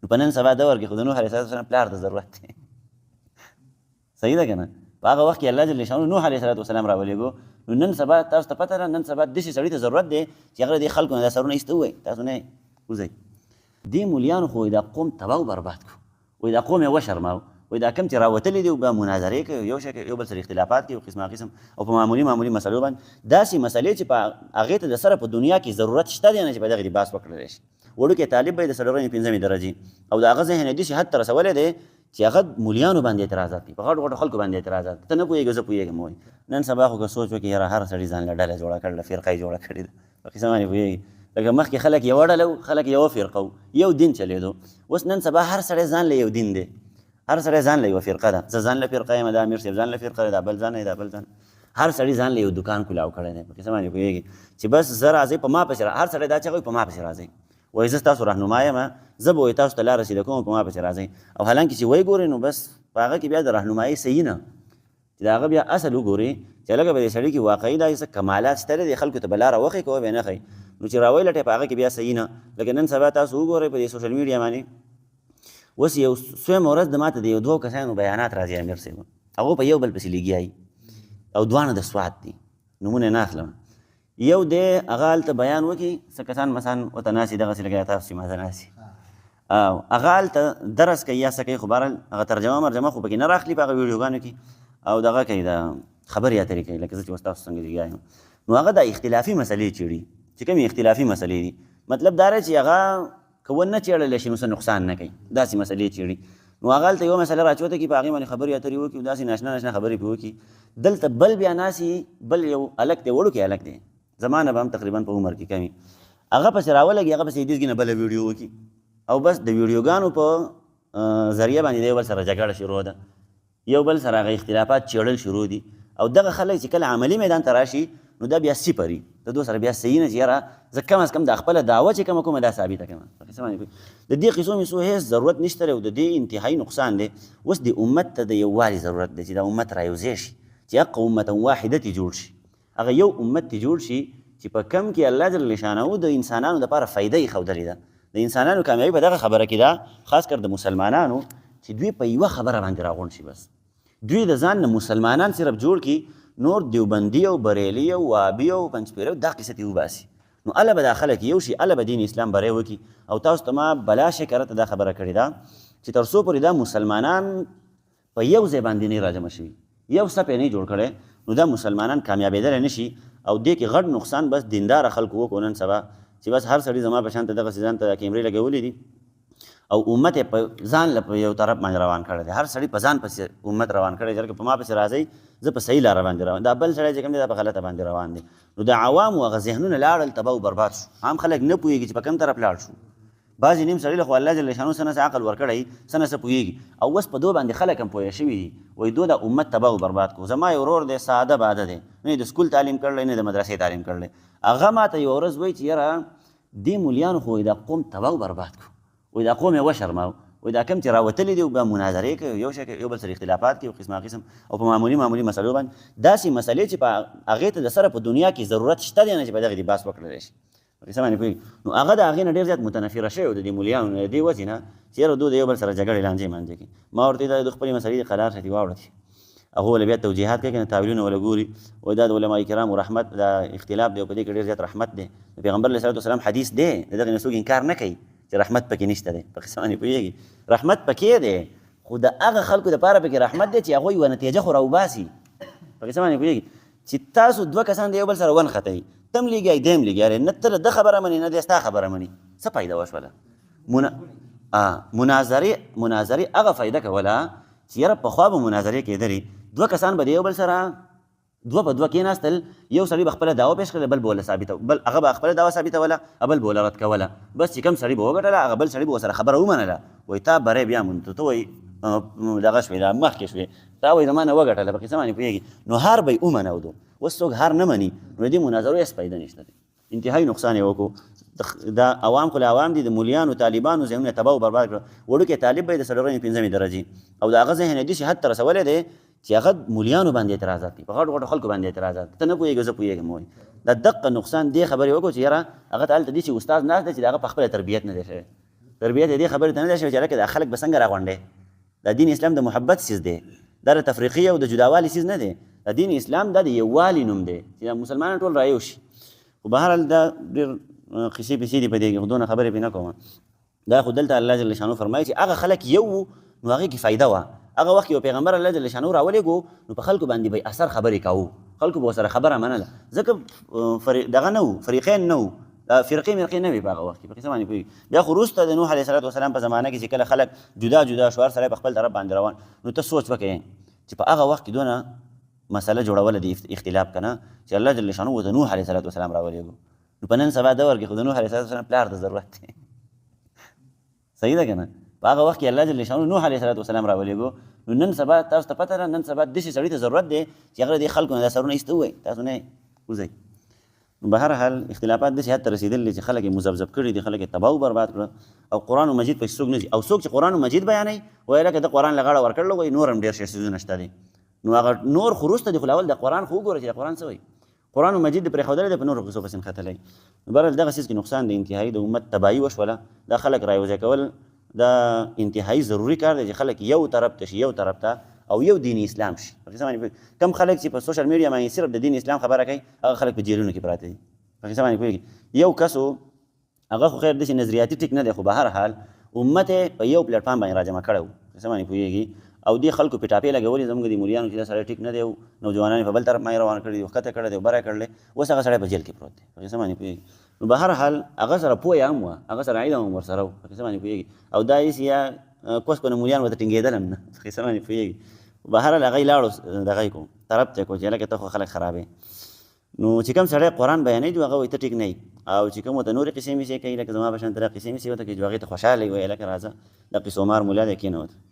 نو په نن سبا دور کې خو د نوح علیه السلام پلار د ضرورت دی صحیح ده که نه په هغه وخت کې الله جل شانه نوح علیه السلام راولېږو نو نن سبا تاسو ته پته ده نن سبا داسې سړي ته ضرورت دی چې هغه دې خلکو نه دا سرونه ایسته ووایي تاسو نه وځئ دې مولیانو خو دا قوم تباه و برباد کړو وایي دا قوم یې وشرماو وایي دا کوم چې راوتلي دي بیا مناظرې کوي یو شی کوي یو بل سره اختلافات کوي قسمه قسم او په معمولي مسلو باندې داسې مسلې چې په هغې ته د سره په دنیا کې ضرورت شته دی نه چې په دغې بحث وکړلی شي وړوکی طالب به یې د څلورمې پنځمې درجې او د هغه ذهن یې داسې حد ته رسولی دی چې هغه مولیانو باندې اعتراضات کوي په غټو غټو خلکو باندې اعتراضات ته نه پوهېږې زه پوهېږم وایي نن سبا خو که سوچ وکړي یاره هر سړي ځان له ډله جوړه کړله فرقه یې جوړه کړې ده په قسم باندې پوهېږي لکه مخکې خلک یوه ډله وو خلک یوه فرقه وو یو دین چلېدو اوس نن سبا هر سړی ځان له یو دین دی هر سړی ځان له یوه فرقه ده زه ځان له فرقه یم دا امیر صاحب ځان له فرقه دی دا بل ځان دی دا بل ځان هر سړي ځان له یو دوکان کولاو کړی دی په قسم باندې پوهېږي چې بس زه راځئ په ما پسې هر سړی دا چغوي په ما پسې راځئ وایي زه ستاسو رهنما یم زه به وایي تاسو ته لاره سیده کوم په ما پسې راځئ او حالانکې چې وایي ګورئ نو بس په هغه کې بیا د رهنمایي صحیح نه چې د هغه بیا اصل وګورئ چې لکه به دې سړي کې واقعي دا څه کمالات شته دی خلکو ته به لاره وښیي که وبې نه ښیي نو چې راوی لټې په هغه کې بیا صحیح نه لکه نن سبا تاسو وګورئ په دې سوشل میډیا باندې اوس یو سویمه ورځ د ماته د یو دوو کسانو بیانات راځي امیر صاحب هغو په یو بل پسې لګیایي او دواړه د سوات دي نومونه نه اخلم یو دی هغه هلته بیان وکړي څه کسان مثلا ورته ناستي دغسې لکه تاسو چې ماته ناستي او هغه هلته درس کوي یا څه کوي خو بهرحال هغه ترجمه مرجمه خو پکې نه راخلي په هغه ویډیوګانو کې او دغه کوي د خبرې اترې کوي لکه زه چې اوس تاسو څنګه لګیا یم نو هغه د اختلافي مسلې چیړي چې کومې اختلافي مسلې دي مطلب دا دی چې هغه که ونه چیړلی شي نو څه نقصان نه کوي داسې مسلې چیړي نو هغه هلته یوه مسله راچوته کړي په هغې باندې خبرې اترې وکړي داسې ناشنا خبرې پرې وکړي دلته بل بیا ناسي بل یو هلک دی وړوکی هلک دی زما نه به هم تقریبا په عمر کې کمي هغه پسې راولګي هغه پسې دېسګي نه بله ویډیو وکړي او بس د ویډیوګانو په ذریعه باندې د یو بل سره جګړه شروع ده یو بل سره هغه اختلافات چیړل شروع دي او دغه خلک چې کله عملي میدان ته راشي نو دا بیا صفري د دو سره بیا صحیح نه چې یاره زه کم از کم د خپله دعوه چې کومه کومه دا ثابته کړم د دې قصو میسو هېڅ ضرورت نشته دی او د دې انتهایي نقصان دی اوس د امت ته د یووالي ضرورت دی چې دا امت رایوځای شي چې حق امتا واحده تی جوړ شي هغه یو امت تی جوړ شي چې په کم کې الله جل شانه د انسانانو دپاره فایده یې ښودلې ده د انسانانو کامیابي په دغه خبره کې ده خاص کر د مسلمانانو چې دوی په یوه خبره باندې راغونډ شي بس دوی د ځان نه مسلمانان صرف جوړ کړي نور دیوبندي او بریلي او وهابي او پنجپیري دا قصه ترې وباسي نو هله به دا خلک یو شي هله به دین اسلام بری وکړي او تاسو ته ما بلا شکره ته دا خبره کړې ده چې تر څو پورې دا مسلمانان په یو ځای باندې نه راجمع شوي یو صف یې نه جوړ کړی نو دا مسلمانان کامیابېدلی نه شي او دې کې غټ نقصان بس دینداره خلکو وکړو نن سبا چې بس هر سړي زما په شان ته دغسې ځان ته کیمرې لګولې دي او امت یې په ځان له په یو طرف باندې روان کړی دی هر سړي په ځان پسې امت روان کړی دی چې په ما پسې راځئ زه په صحیح لاره باندې روان دا بل سړی چې کوم دی دا په غلطه باندې روان دی نو د عوامو هغه ذهنونه لاړل تباه و برباد شو عام خلک نه پوهېږي چې په کوم طرف لاړ شو بعضې نیم سړي له خو الله جل شانو څه نه څه عقل ورکړی څه نه څه پوهېږي او اوس په دو باندې خلک هم پوهه شوي دي وایي دو د امت تباه و برباد کړو زما یو ورور دی ساده باده دی نه د سکول تعلیم کړلی نه د مدرسې تعلیم کړلی هغه ما ته یوه ورځ وایي چې یاره دې مولیانو خو دا قوم تباه و برباد کړو وایي دا قوم یې وشرماو وایي دا کوم چې راوتلي دي بیا مناظرې کوي یو شی کوي یو بل سره اختلافات کوي قسمه قسم او په معمولي مسلو باندې داسې مسلې چې په هغې ته د سره په دنیا کې ضرورت شته دی نه چې په دغې دې بحث وکړلی شي قسم باندې پوهېږي نو هغه د هغې نه ډېر زیات متنفره شوی و د دې مولیانو نه د دې وجې نه چې یاره دو د یو بل سره جګړې لانجې مانجې کړي ما ورته دا د خپلې مسلې د قرار شتي واوړتې هغه ول بیا توجیهات کوي کنه تاویلونه ولا ګوري وای دا د علماء کرام رحمت دا اختلاف دی او په دې کې ډېر زیات رحمت دی پیغمبر علیه السلام حدیث دی دغه نه څوک انکار نه کوي چې رحمت پکې نشته دی په قسم باندې پوهېږي رحمت پکې دی خو د هغه خلکو دپاره پکې رحمت دی چې هغوی یوه نتیجه خو راوباسي په قسم باندې پوهېږي چې تاسو دوه کسان د یو بل سره ونښتئ تم لګیای دیم لګیارې نه ته د خبره مني نه د ستا خبره مني څه فایده وشوله مناظرې هغه فایده کوله چې یاره پخوا به مناظرې کېدلې دوه کسان به د یو بل سره دوه په دوه کېناستل یو سړي به خپله دعوه پیش کړله بل به وله ثابته بل هغه به خپله دعوه ثابتوله بل به وله رد کوله بس چې کوم سړي به وګټله هغه بل سړي به ورسره خبره ومنله وایي تا بری بیا مونته ته وایي دغه شوې دا مخکې شوې تا وایي زما نه وګټله په قصه باندې پوهېږي نو هار به یې ومنودو اوس څوک هار نه مني نو د دې مناظرو هېڅ فایده نشته دی انتهایي نقصان یې وکړو دا عوام خو عوام دي د مولیانو طالبانو ذهنونه تباه و برباد کړه وړوکی طالب به یې د څلورمې پنځمې درجې او د هغه ذهن یې داسې حد ته رسولی دی چې هغه مولیانو باندې اعتراضات کوي په غټو غټو خلکو باندې اعتراضات ته نه پوهېږې زه پوهېږم وایي دا دقه نقصان دې خبرې وکړو چې یاره هغه ته هلته داسې استاد ناست دی چې د هغه په خپله تربیت نه دی شوی تربیت دې خبرې ته نه دی شوی چې هلکه دا خلک به څنګه راغونډې دا دین اسلام د محبت څیز دی دا د تفریقي او د جداوالي څیز نه دی دا دین اسلام دا د یووالي نوم دی چې دا مسلمانان ټول رایو شي خو بهرحال دا ډېر قصې پسې دي په دې کې خو دونه خبرې پرې نه کوم دا خو دلته الله جل شانو فرمایي چې هغه خلک یو نو هغې کې فایده وه هغه وخت یو پیغمبر الله جل شانو راولېږو نو په خلکو باندې به اثر خبرې کوو خلکو به ورسره خبره منله ځکه دغه نه وو فریقین نه وو فرقې مرقې نه وي په هغه وخت کې په قصه باندې پوهېږي بیا خو وروسته د نوح علیه السلام په زمانه کې چې کله خلک جدا جدا شو هر سړی په خپل طرف باندې روان نو ته سوچ وکړې چې په هغه وخت کې دونه مسله جوړوله د اختلاف که نه چې الله جل شانو ورته نوح علیه السلام راولېږو نو په نن سبا دور کې خو د نوح علیه السلام پلار د ضرورت دی صحیح ده که نه په هغه وخت کې الله جل شانو نوح علیه السلام راولېږو نو نن سبا تاسو ته پته ده نن سبا داسې سړي ته ضرورت دی چې هغه د خلکو نه دا سرونه ایسته ووایي تاسو نه وځئ نو به هر حال اختلافات داسې حد ته رسېدلي چې خلک یې مذبذب کړي دي خلک یې تباه او برباد کړه او قرآن مجید پسې څوک نه ځي او څوک چې قرآن مجید بیانوي وایي لکه د قرآن له غاړه ورکړله وایي نور هم ډېر ښه څیزونه شته دي نو هغه نور خو وروسته دي خو اول د قرآن خو وګوره چې د قرآن څه وایي قرآن مجید د پرېښودلی دی په نورو قصو پسې نښتلی نو بهرحال دغه څیز کې نقصان دی انتهایي د امت تباهي وشوله دا خلک رایوځای کول دا انتهایي ضروري کار دی چې خلک یو طرف ته شي یو طرف ته او یو دین اسلام شي کم خلک چې په سوشل میډیا باندې صرف د دین اسلام خبره کوي هغه خلک په جیلونو کې پراته دي په قصه باندې پوهېږي یو کس هغه خو خیر داسې نظریاتي ټیک نه دی خو به هر حال امت یې په یو پلیټفارم باندې راجمع کړی و په قصه باندې پوهېږي او دې خلکو پې ټاپې لګولې زموږ د مولیانو چې دا سړی ټیک نه دی او نوجوانان په بل طرف باندې روان کړي دي ښکته کړی دی او بره کړلی اوس هغه سړی په جیل کې پروت دی په قصه باندې پوهېږي نو به هر حال هغه سره پوهه هم وه هغه سره علم هم ورسره و په قصه باندې پوهېږي او دا هېڅ یا کوس کو نه مولیان ورته ټینګېدل هم نه په قصه باندې پوهېږي به هر حال هغه یې لاړو دغه یې کو طرف ته کو چې هلکه ته خو خلک خرابې نو چې کوم سړی قرآن بیانوي نو هغه وایي ته ټیک نه او چې کوم ورته نورې قصې میسې کوي لکه زما په شان ته دا قصې میسې ورته کوي چې هغې ته خوشحاله وي وایي هلکه راځه د قصو مار مولا دی کېنه ورته